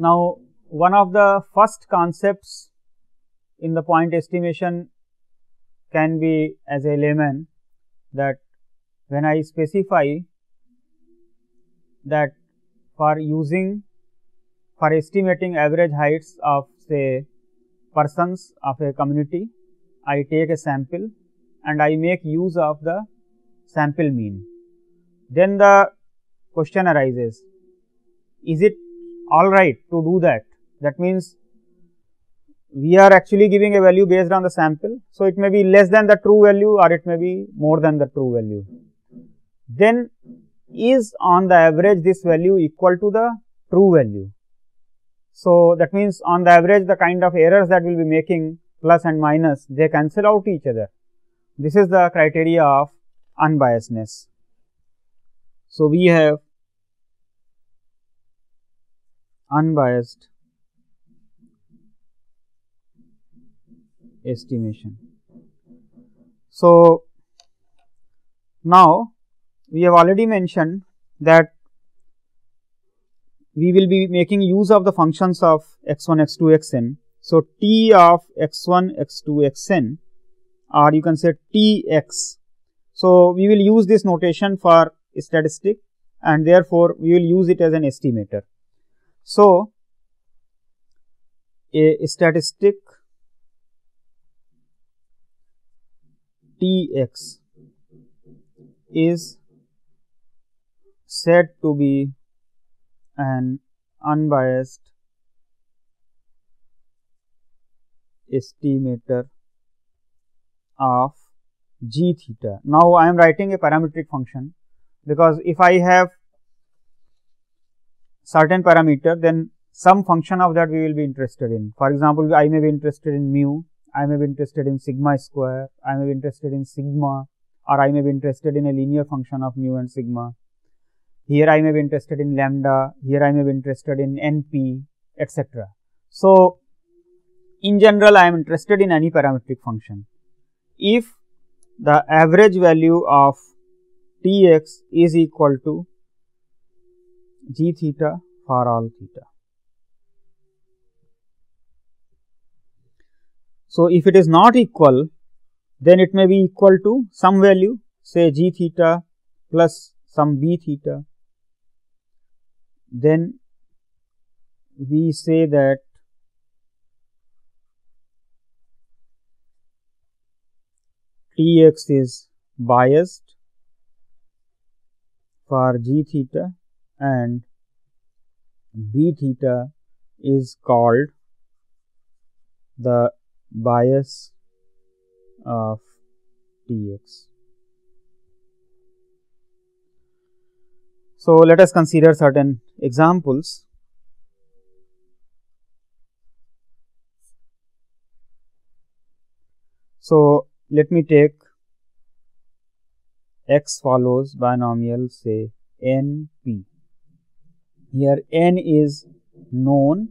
Now, one of the first concepts in the point estimation can be as a layman, that when I specify that for estimating average heights of say persons of a community, I take a sample and I make use of the sample mean. Then the question arises, is it all right to do that? That means we are actually giving a value based on the sample. So, it may be less than the true value or it may be more than the true value. Then is on the average this value equal to the true value? So, that means on the average the kind of errors that we will be making, plus and minus, they cancel out each other. This is the criteria of unbiasedness. So, we have unbiased estimation. So, now we have already mentioned that we will be making use of the functions of x1, x2, xn. So, t of x1, x2, xn, or you can say tx. So, we will use this notation for statistic and therefore, we will use it as an estimator. So, a statistic tx is said to be an unbiased estimator of g theta. Now, I am writing a parametric function, because if I have certain parameter, then some function of that we will be interested in. For example, I may be interested in mu, I may be interested in sigma square, I may be interested in sigma, or I may be interested in a linear function of mu and sigma. Here I may be interested in lambda, here I may be interested in NP, etc. So, in general I am interested in any parametric function. If the average value of Tx is equal to g theta for all theta. So, if it is not equal, then it may be equal to some value, say g theta plus some b theta. Then we say that Tx is biased for g theta and b theta is called the bias of Tx. So, let us consider certain examples. So, let me take x follows binomial say NP. Here n is known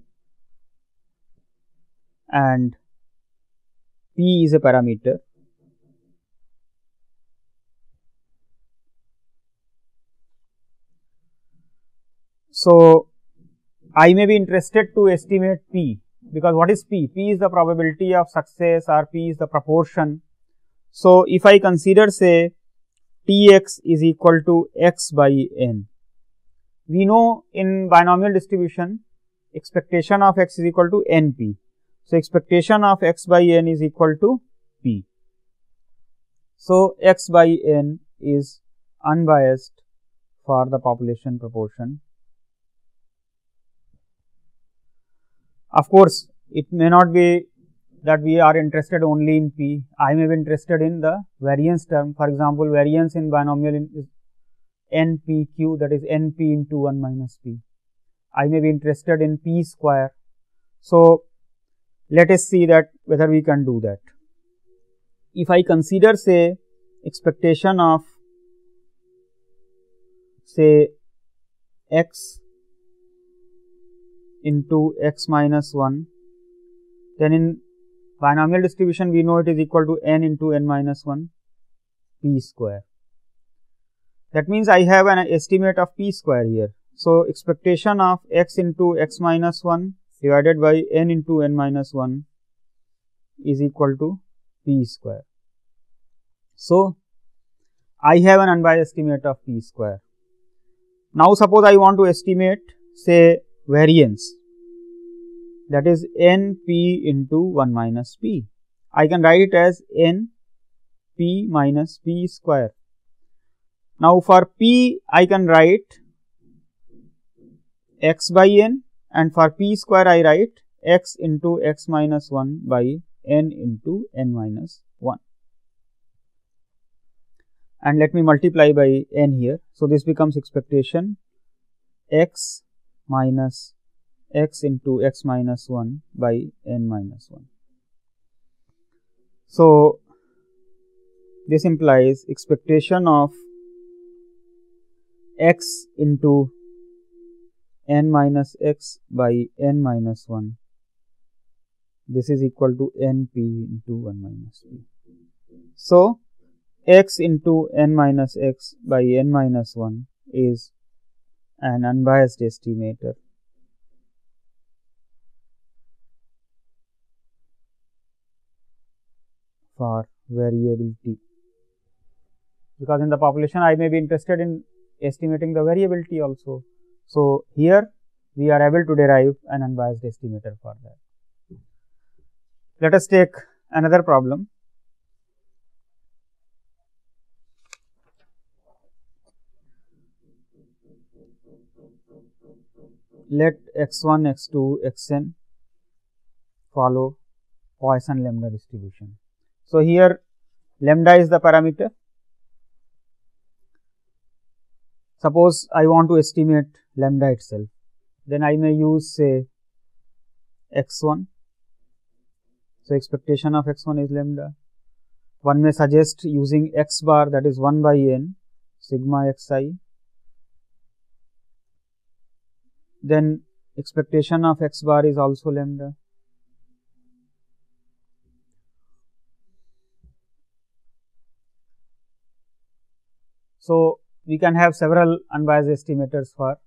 and p is a parameter. So, I may be interested to estimate p, because what is p? P is the probability of success or p is the proportion. So, if I consider say Tx is equal to x by n, we know in binomial distribution expectation of x is equal to NP. So, expectation of x by n is equal to p. So, x by n is unbiased for the population proportion. Of course, it may not be that we are interested only in p. I may be interested in the variance term. For example, variance in binomial is NPQ, that is NP into 1 minus p. I may be interested in p square. So, let us see that whether we can do that. If I consider say expectation of say x into x minus 1, then in binomial distribution we know it is equal to n into n minus 1 p square. That means I have an estimate of p square here. So, expectation of x into x minus 1 divided by n into n minus 1 is equal to p square. So, I have an unbiased estimate of p square. Now, suppose I want to estimate say variance, that is n p into 1 minus p. I can write it as n p minus p square. Now, for p I can write x by n, and for p square I write x into x minus 1 by n into n minus 1. And let me multiply by n here. So, this becomes expectation x minus x into x minus 1 by n minus 1. So, this implies expectation of x into n minus x by n minus 1. This is equal to np into 1 minus p. So, x into n minus x by n minus 1 is an unbiased estimator for variability, because in the population I may be interested in estimating the variability also. So, here we are able to derive an unbiased estimator for that. Let us take another problem. Let x1, x2, xn follow Poisson lambda distribution. So, here lambda is the parameter. Suppose I want to estimate lambda itself, then I may use say x1. So, expectation of x1 is lambda. One may suggest using x bar, that is 1 by n sigma xi. Then expectation of x bar is also lambda. So, we can have several unbiased estimators for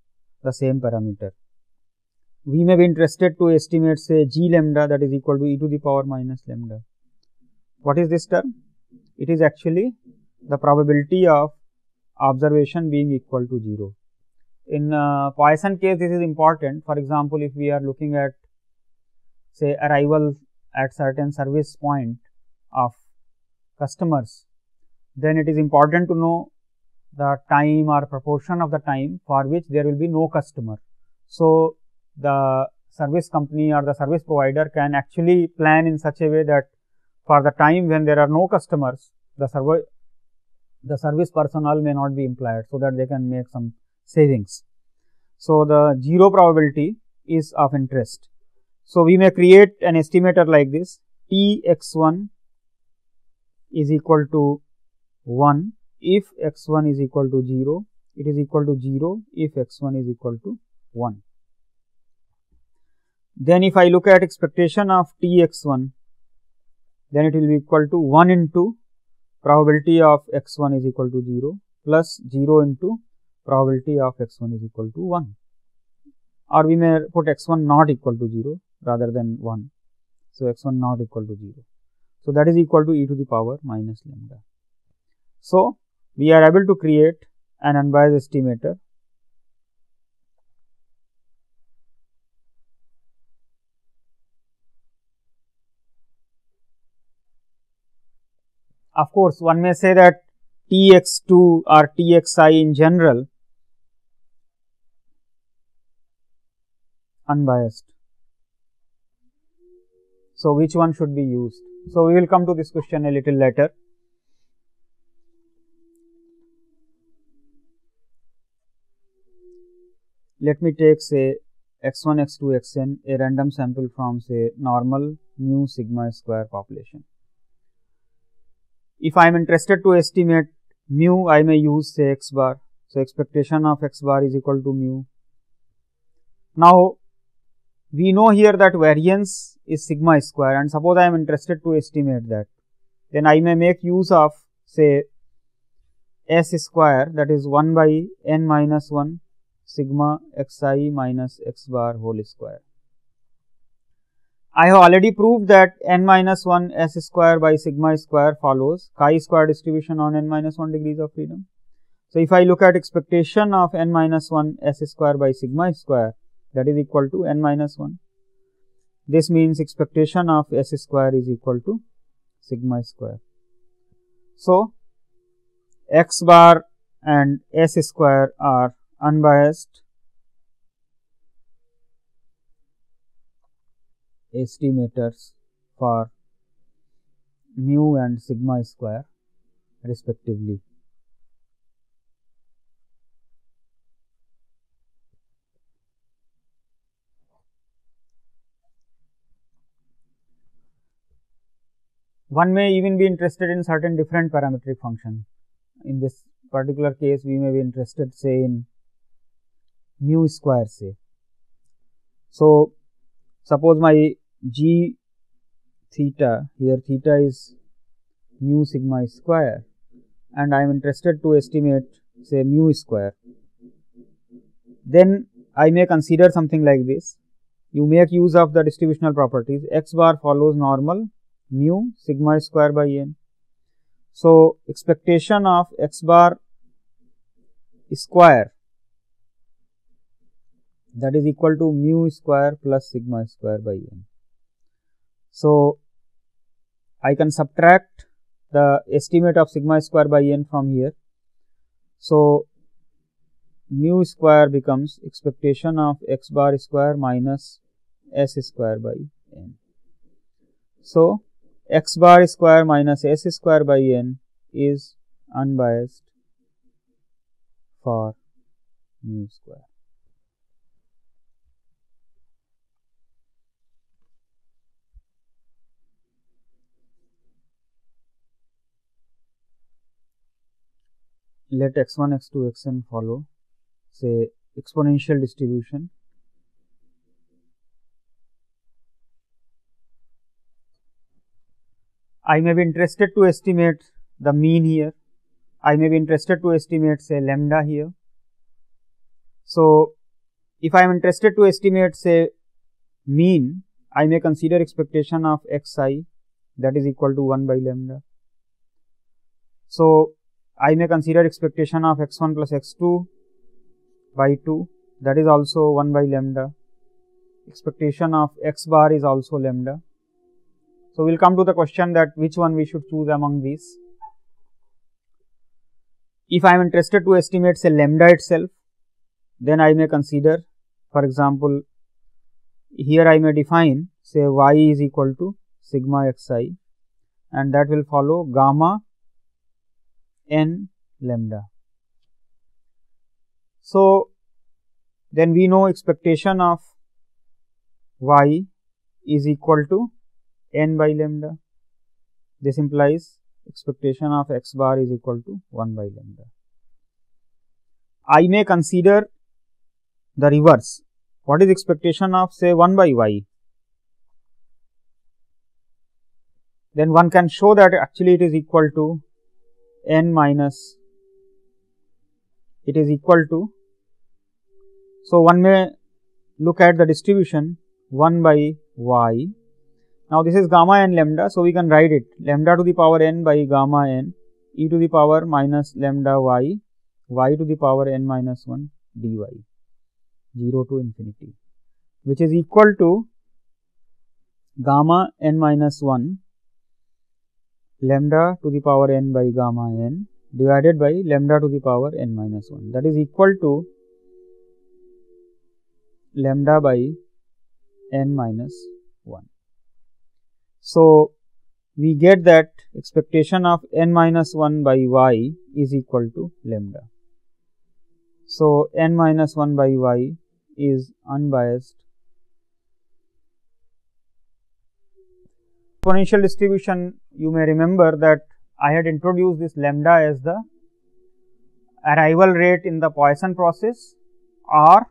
the same parameter. We may be interested to estimate say g lambda, that is equal to e to the power minus lambda. What is this term? It is actually the probability of observation being equal to 0. In Poisson case, this is important. For example, if we are looking at say arrival at certain service point of customers, then it is important to know the time or proportion of the time for which there will be no customer. So, the service company or the service provider can actually plan in such a way that for the time when there are no customers, the service personnel may not be employed, so that they can make some savings. So, the 0 probability is of interest. So, we may create an estimator like this: T x1 is equal to 1 if x1 is equal to 0, it is equal to 0 if x1 is equal to 1. Then if I look at expectation of T x1, then it will be equal to 1 into probability of x1 is equal to 0 plus 0 into probability of x1 is equal to 1, or we may put x1 not equal to 0 rather than 1. So, x1 not equal to 0. So, that is equal to e to the power minus lambda. So, we are able to create an unbiased estimator Of course, one may say that Tx2 or Txi in general unbiased. So, which one should be used? So, we will come to this question a little later. Let me take say x1, x2, xn, a random sample from say normal mu sigma square population. If I am interested to estimate mu, I may use say x bar. So, expectation of x bar is equal to mu. Now, we know here that variance is sigma square, and suppose I am interested to estimate that, then I may make use of say s square, that is 1 by n minus 1 sigma xi minus x bar whole square. I have already proved that n minus 1 s square by sigma square follows chi-square distribution on n minus 1 degrees of freedom. So, if I look at expectation of n minus 1 s square by sigma square, that is equal to n minus 1. This means expectation of s square is equal to sigma square. So, x bar and s square are unbiased estimators for mu and sigma square respectively. One may even be interested in certain different parametric function. In this particular case, we may be interested say in mu square say. So, suppose my g theta, here theta is mu sigma square, and I am interested to estimate say mu square. Then I may consider something like this. You make use of the distributional properties. X bar follows normal mu sigma square by n. So, expectation of x bar square, that is equal to mu square plus sigma square by n. So, I can subtract the estimate of sigma square by n from here. So, mu square becomes expectation of x bar square minus s square by n. So, x bar square minus s square by n is unbiased for mu square. Let x1, x2, xn follow say exponential distribution. I may be interested to estimate the mean here. I may be interested to estimate say lambda here. So, if I am interested to estimate say mean, I may consider expectation of xi, that is equal to 1 by lambda. So, I may consider expectation of x1 plus x2 by 2, that is also 1 by lambda. Expectation of x bar is also lambda. So, we will come to the question that which one we should choose among these. If I am interested to estimate say lambda itself, then I may consider, for example, here I may define say y is equal to sigma xi, and that will follow gamma n lambda. So, then we know expectation of y is equal to n by lambda. This implies expectation of x bar is equal to 1 by lambda. I may consider the reverse. What is expectation of say 1 by y? Then one can show that actually it is equal to n minus, it is equal to, so one may look at the distribution 1 by y. Now, this is gamma n lambda, so we can write it lambda to the power n by gamma n e to the power minus lambda y, y to the power n minus 1 dy, 0 to infinity, which is equal to gamma n minus 1 lambda to the power n by gamma n divided by lambda to the power n minus 1, that is equal to lambda by n minus 1. So, we get that expectation of n minus 1 by y is equal to lambda. So, n minus 1 by y is unbiased. Exponential distribution, you may remember that I had introduced this lambda as the arrival rate in the Poisson process, or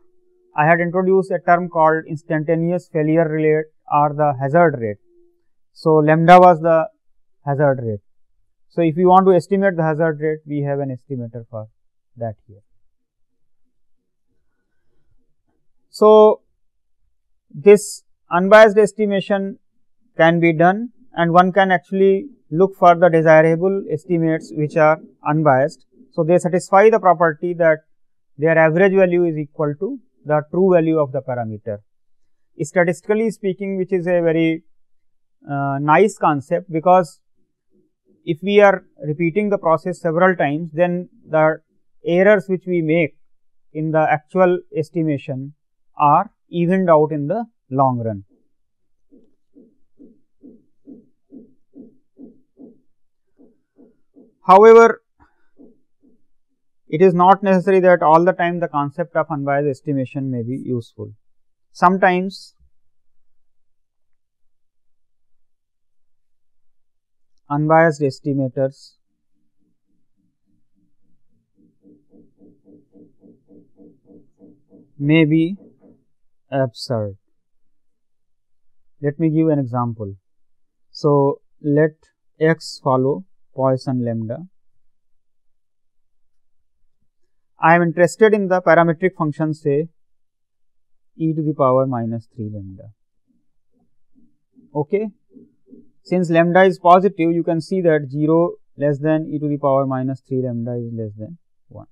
I had introduced a term called instantaneous failure rate or the hazard rate. So, lambda was the hazard rate. So, if we want to estimate the hazard rate, we have an estimator for that here. So, this unbiased estimation can be done, and one can actually look for the desirable estimates which are unbiased. So, they satisfy the property that their average value is equal to the true value of the parameter. Statistically speaking, which is a very nice concept, because if we are repeating the process several times, then the errors which we make in the actual estimation are evened out in the long run. However, it is not necessary that all the time the concept of unbiased estimation may be useful. Sometimes unbiased estimators may be absurd. Let me give an example. So, let x follow Poisson lambda. I am interested in the parametric function, say e to the power minus 3 lambda. Okay. Since lambda is positive, you can see that 0 less than e to the power minus 3 lambda is less than 1.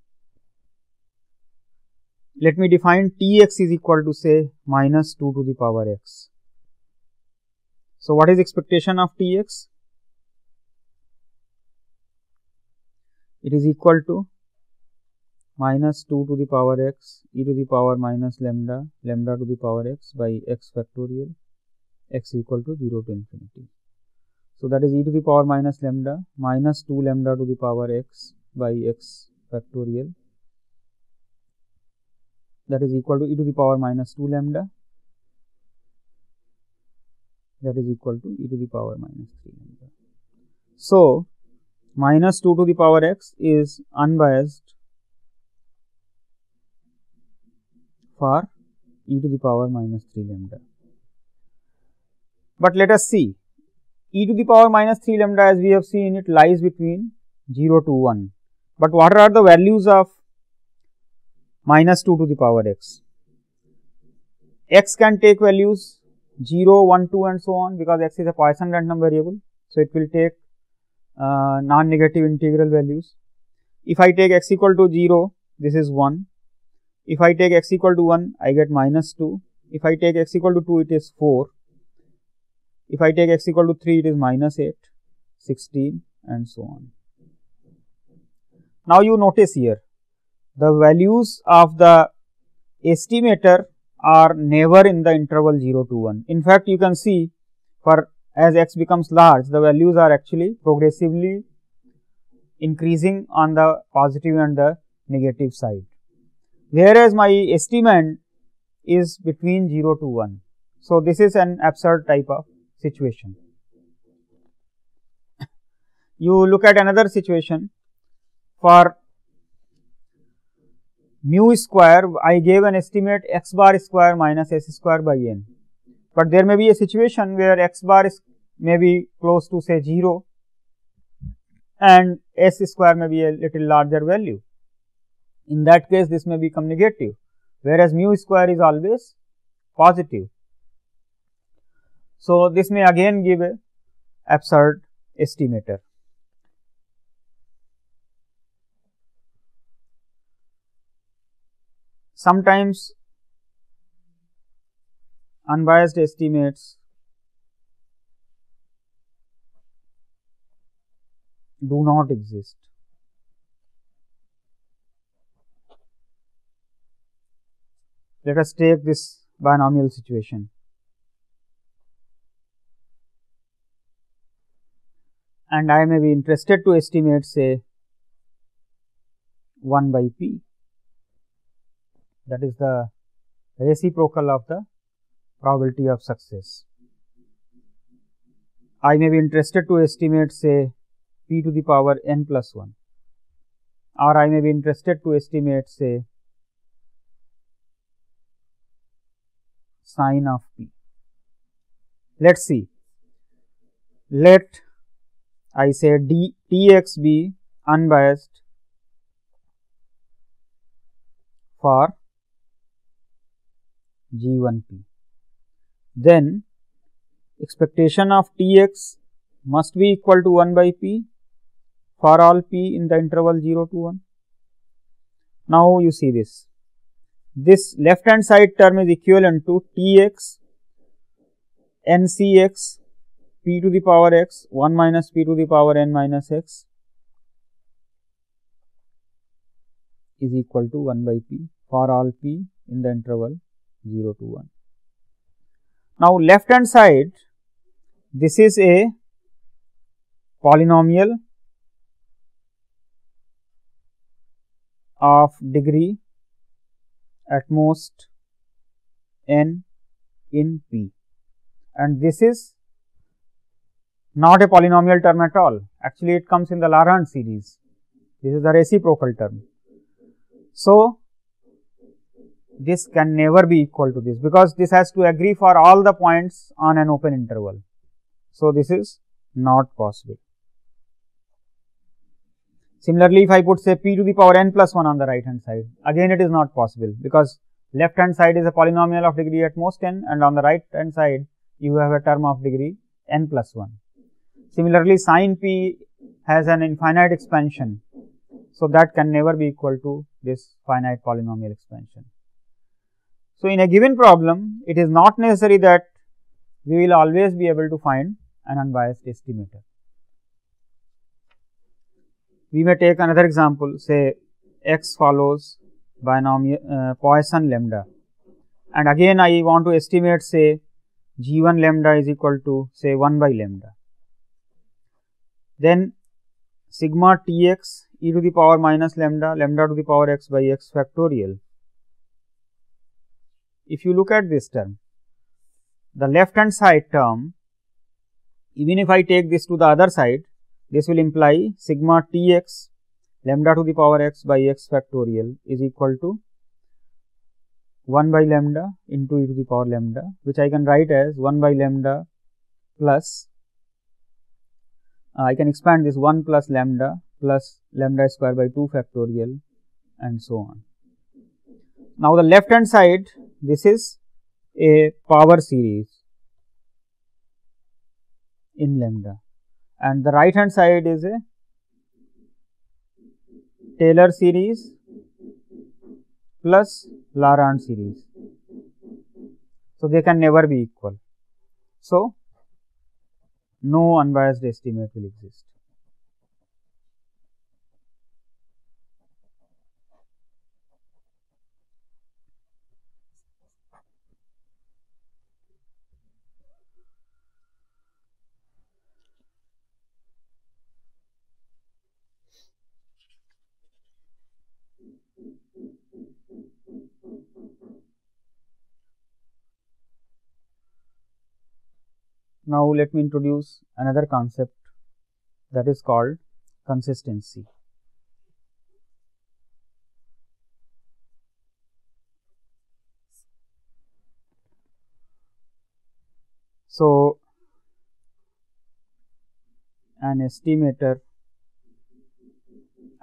Let me define Tx is equal to, say, minus 2 to the power x. So, what is expectation of Tx? It is equal to minus 2 to the power x e to the power minus lambda, lambda to the power x by x factorial, x equal to 0 to infinity. So, that is e to the power minus lambda minus 2 lambda to the power x by x factorial, that is equal to e to the power minus 2 lambda, that is equal to e to the power minus 3 lambda. So, minus 2 to the power x is unbiased for e to the power minus 3 lambda. But let us see, e to the power minus 3 lambda, as we have seen, it lies between 0 to 1. But what are the values of minus 2 to the power x? X can take values 0, 1, 2 and so on, because x is a Poisson random variable. So, it will take non-negative integral values. If I take x equal to 0, this is 1. If I take x equal to 1, I get minus 2. If I take x equal to 2, it is 4. If I take x equal to 3, it is minus 8, 16 and so on. Now, you notice here, the values of the estimator are never in the interval 0 to 1. In fact, you can see, for as x becomes large, the values are actually progressively increasing on the positive and the negative side, whereas my estimate is between 0 to 1. So, this is an absurd type of situation. You look at another situation. For mu square, I gave an estimate x bar square minus s square by n. But there may be a situation where x bar is may be close to, say, 0 and s square may be a little larger value. In that case, this may become negative, whereas mu square is always positive. So, this may again give a absurd estimator. Sometimes unbiased estimates do not exist. Let us take this binomial situation. And I may be interested to estimate, say, 1 by p, that is the reciprocal of the probability of success. I may be interested to estimate, say, p to the power n plus 1, or I may be interested to estimate, say, sine of p. Let us see. Let I say Tx be unbiased for G1p. Then expectation of Tx must be equal to 1 by p for all p in the interval 0 to 1. Now you see this. This left hand side term is equivalent to Tx ncx p to the power x 1 minus p to the power n minus x is equal to 1 by p for all p in the interval 0 to 1. Now left hand side, this is a polynomial of degree at most n in p, and this is not a polynomial term at all. Actually, it comes in the Laurent series. This is the reciprocal term. So this can never be equal to this, because this has to agree for all the points on an open interval. So this is not possible. Similarly, if I put say p to the power n plus 1 on the right hand side, again it is not possible, because left hand side is a polynomial of degree at most n, and on the right hand side you have a term of degree n plus 1. Similarly, sin p has an infinite expansion, so that can never be equal to this finite polynomial expansion. So in a given problem, it is not necessary that we will always be able to find an unbiased estimator. We may take another example, say x follows binomial Poisson lambda, and again I want to estimate say g1 lambda is equal to say 1 by lambda. Then sigma Tx e to the power minus lambda, lambda to the power x by x factorial. If you look at this term, the left hand side term, even if I take this to the other side, this will imply sigma Tx lambda to the power x by x factorial is equal to 1 by lambda into e to the power lambda, which I can write as 1 by lambda plus, I can expand this 1 plus lambda square by 2 factorial and so on. Now the left hand side, this is a power series in lambda, and the right hand side is a Taylor series plus Laurent series. So they can never be equal. So no unbiased estimate will exist. Now let me introduce another concept, that is called consistency. So an estimator,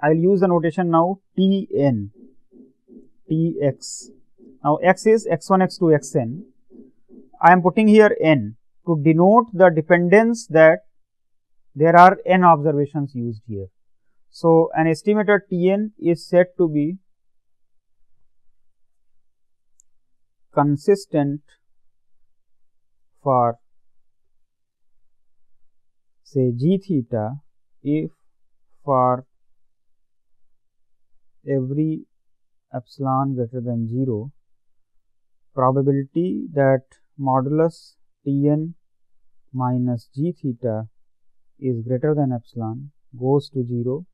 I will use the notation now Tn, Tx. Now x is x1, x2, xn. I am putting here n to denote the dependence that there are n observations used here. So an estimator Tn is said to be consistent for say g theta if for every epsilon greater than 0, probability that modulus Tn minus g theta is greater than epsilon goes to 0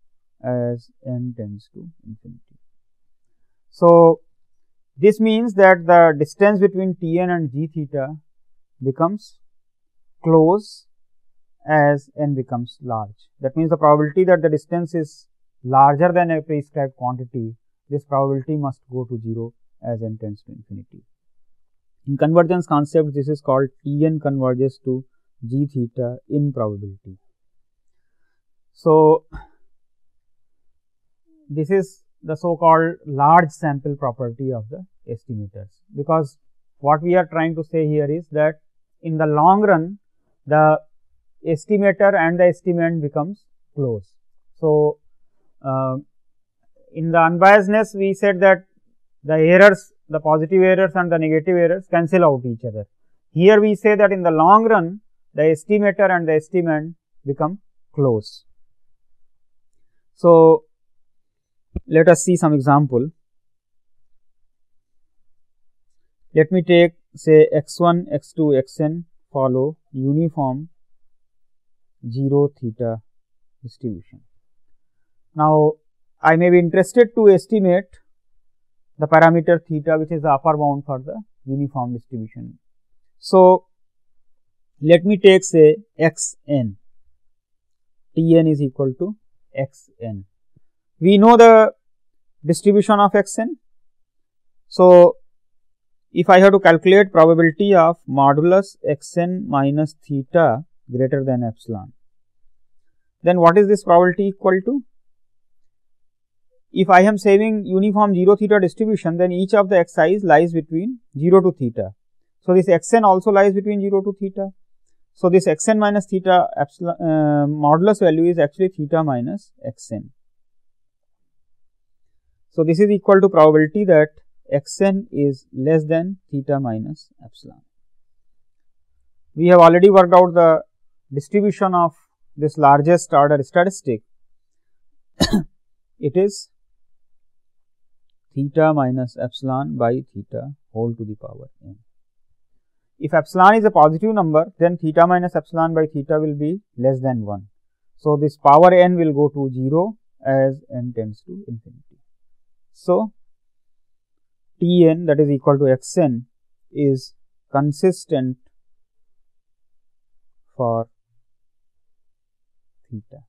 as n tends to infinity. So this means that the distance between Tn and g theta becomes close as n becomes large. That means the probability that the distance is larger than a prescribed quantity, this probability must go to 0 as n tends to infinity. In convergence concept, this is called Tn converges to g theta in probability. So this is the so called large sample property of the estimators, because what we are trying to say here is that in the long run the estimator and the estimand becomes close. So, in the unbiasedness we said that the errors, the positive errors and the negative errors cancel out each other. Here we say that in the long run the estimator and the estimand become close. So, let us see some example. Let me take say x1, x2, xn follow uniform 0 theta distribution. Now, I may be interested to estimate the parameter theta, which is the upper bound for the uniform distribution. So, let me take say xn, Tn is equal to xn. We know the distribution of xn. So, if I have to calculate probability of modulus xn minus theta greater than epsilon, then what is this probability equal to? If I am saving uniform 0 theta distribution, then each of the xi's lies between 0 to theta. So, this xn also lies between 0 to theta. So, this xn minus theta epsilon modulus value is actually theta minus xn. So, this is equal to probability that xn is less than theta minus epsilon. We have already worked out the distribution of this largest order statistic. It is theta minus epsilon by theta whole to the power n. If epsilon is a positive number, then theta minus epsilon by theta will be less than 1. So, this power n will go to 0 as n tends to infinity. So, Tn, that is equal to xn, is consistent for theta.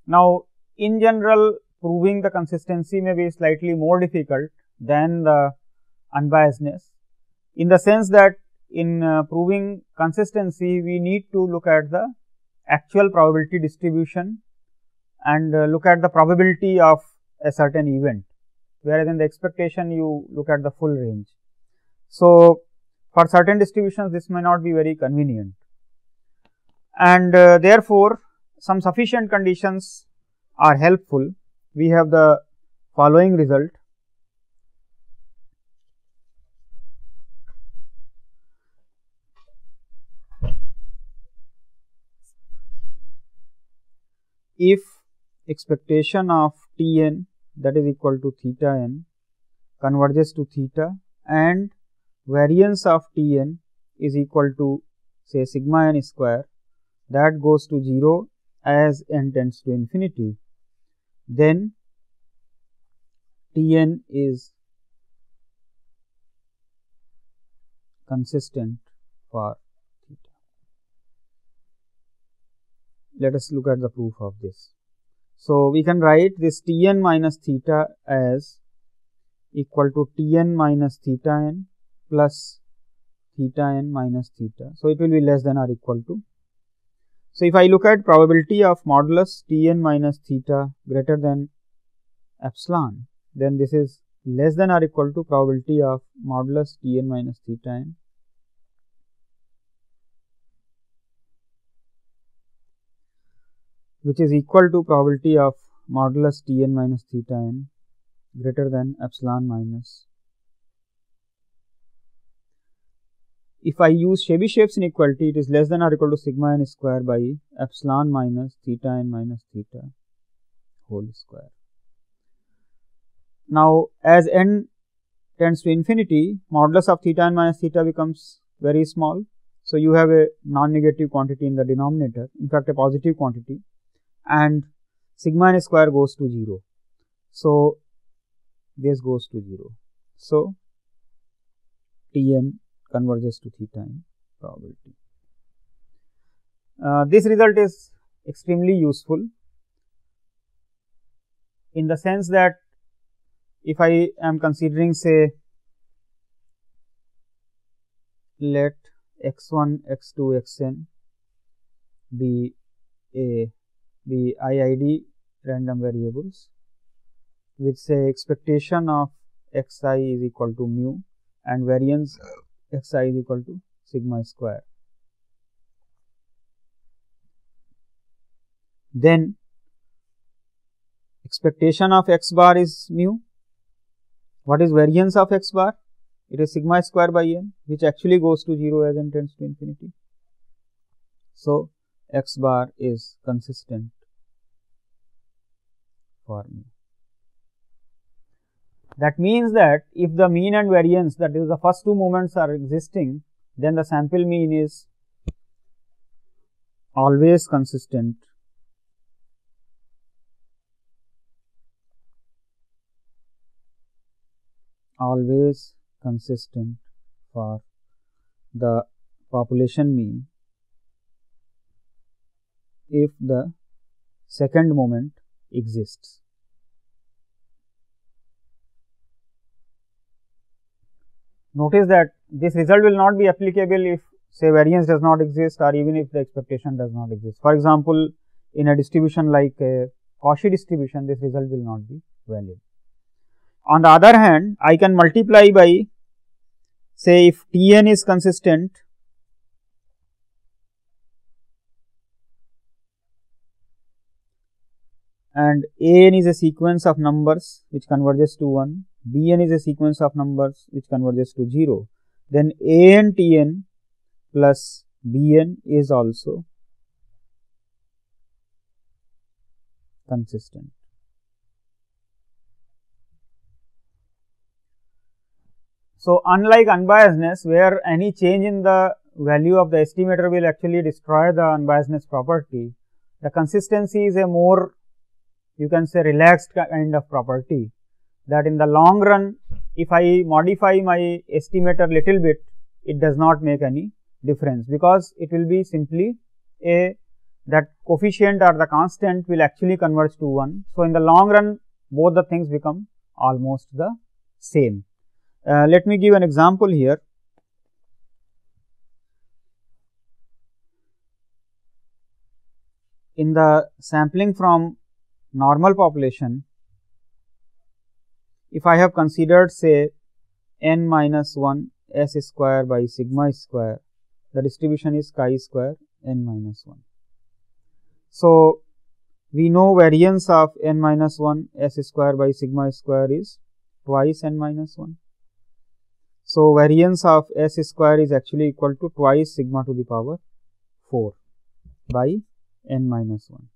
Now, in general, proving the consistency may be slightly more difficult than the unbiasedness, in the sense that in proving consistency we need to look at the actual probability distribution and look at the probability of a certain event, whereas in the expectation you look at the full range. So, for certain distributions this may not be very convenient, and therefore, some sufficient conditions are helpful. We have the following result. If expectation of Tn, that is equal to theta n, converges to theta, and variance of Tn is equal to say sigma n square, that goes to 0 as n tends to infinity, then Tn is consistent for theta. Let us look at the proof of this. So, we can write this Tn minus theta as equal to Tn minus theta n plus theta n minus theta. So, it will be less than or equal to. So, if I look at probability of modulus Tn minus theta greater than epsilon, then this is less than or equal to probability of modulus Tn minus theta n. Which is equal to probability of modulus Tn minus theta n greater than epsilon minus. If I use Chebyshev's inequality, it is less than or equal to sigma n square by epsilon minus theta n minus theta whole square. Now, as n tends to infinity, modulus of theta n minus theta becomes very small. So, you have a non-negative quantity in the denominator, in fact, a positive quantity, and sigma n square goes to 0. So, this goes to 0. So, Tn converges to theta in probability. This result is extremely useful in the sense that if I am considering say let x1, x2, xn be IID random variables with say expectation of xi is equal to mu and variance xi is equal to sigma square. Then expectation of x bar is mu. What is variance of x bar? It is sigma square by n, which actually goes to 0 as n tends to infinity. So, x bar is consistent for mu. That means that if the mean and variance, that is the first two moments, are existing, then the sample mean is always consistent for the population mean if the second moment exists. Notice that this result will not be applicable if, say, variance does not exist or even if the expectation does not exist. For example, in a distribution like a Cauchy distribution, this result will not be valid. On the other hand, I can multiply by, say, if Tn is consistent, and An is a sequence of numbers which converges to 1, Bn is a sequence of numbers which converges to 0, then An Tn plus Bn is also consistent. So, unlike unbiasedness, where any change in the value of the estimator will actually destroy the unbiasedness property, the consistency is a more, you can say, relaxed kind of property, that in the long run, if I modify my estimator little bit, it does not make any difference, because it will be simply that coefficient or the constant will actually converge to 1. So, in the long run, both the things become almost the same. Let me give an example here. In the sampling from normal population, if I have considered, say, n minus 1 s square by sigma square, the distribution is chi square n minus 1. So, we know variance of n minus 1 s square by sigma square is twice n minus 1. So, variance of s square is actually equal to twice sigma to the power 4 by n minus 1,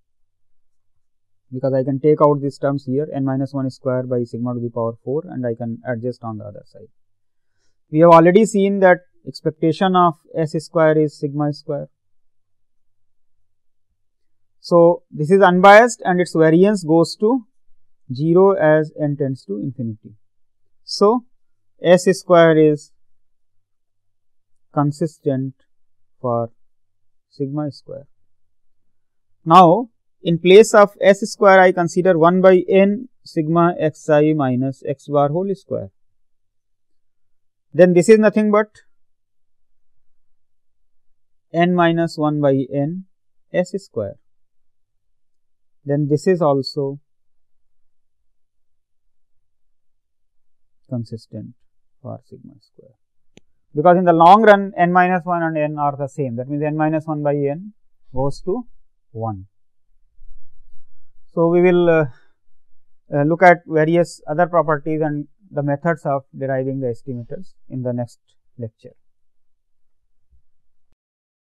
because I can take out these terms here, n minus 1 square by sigma to the power 4, and I can adjust on the other side. We have already seen that expectation of s square is sigma square. So, this is unbiased and its variance goes to 0 as n tends to infinity. So, s square is consistent for sigma square. Now, in place of s square, I consider 1 by n sigma xi minus x bar whole square. Then this is nothing but n minus 1 by n s square. Then this is also consistent for sigma square, because in the long run n minus 1 and n are the same. That means n minus 1 by n goes to 1. So, we will look at various other properties and the methods of deriving the estimators in the next lecture.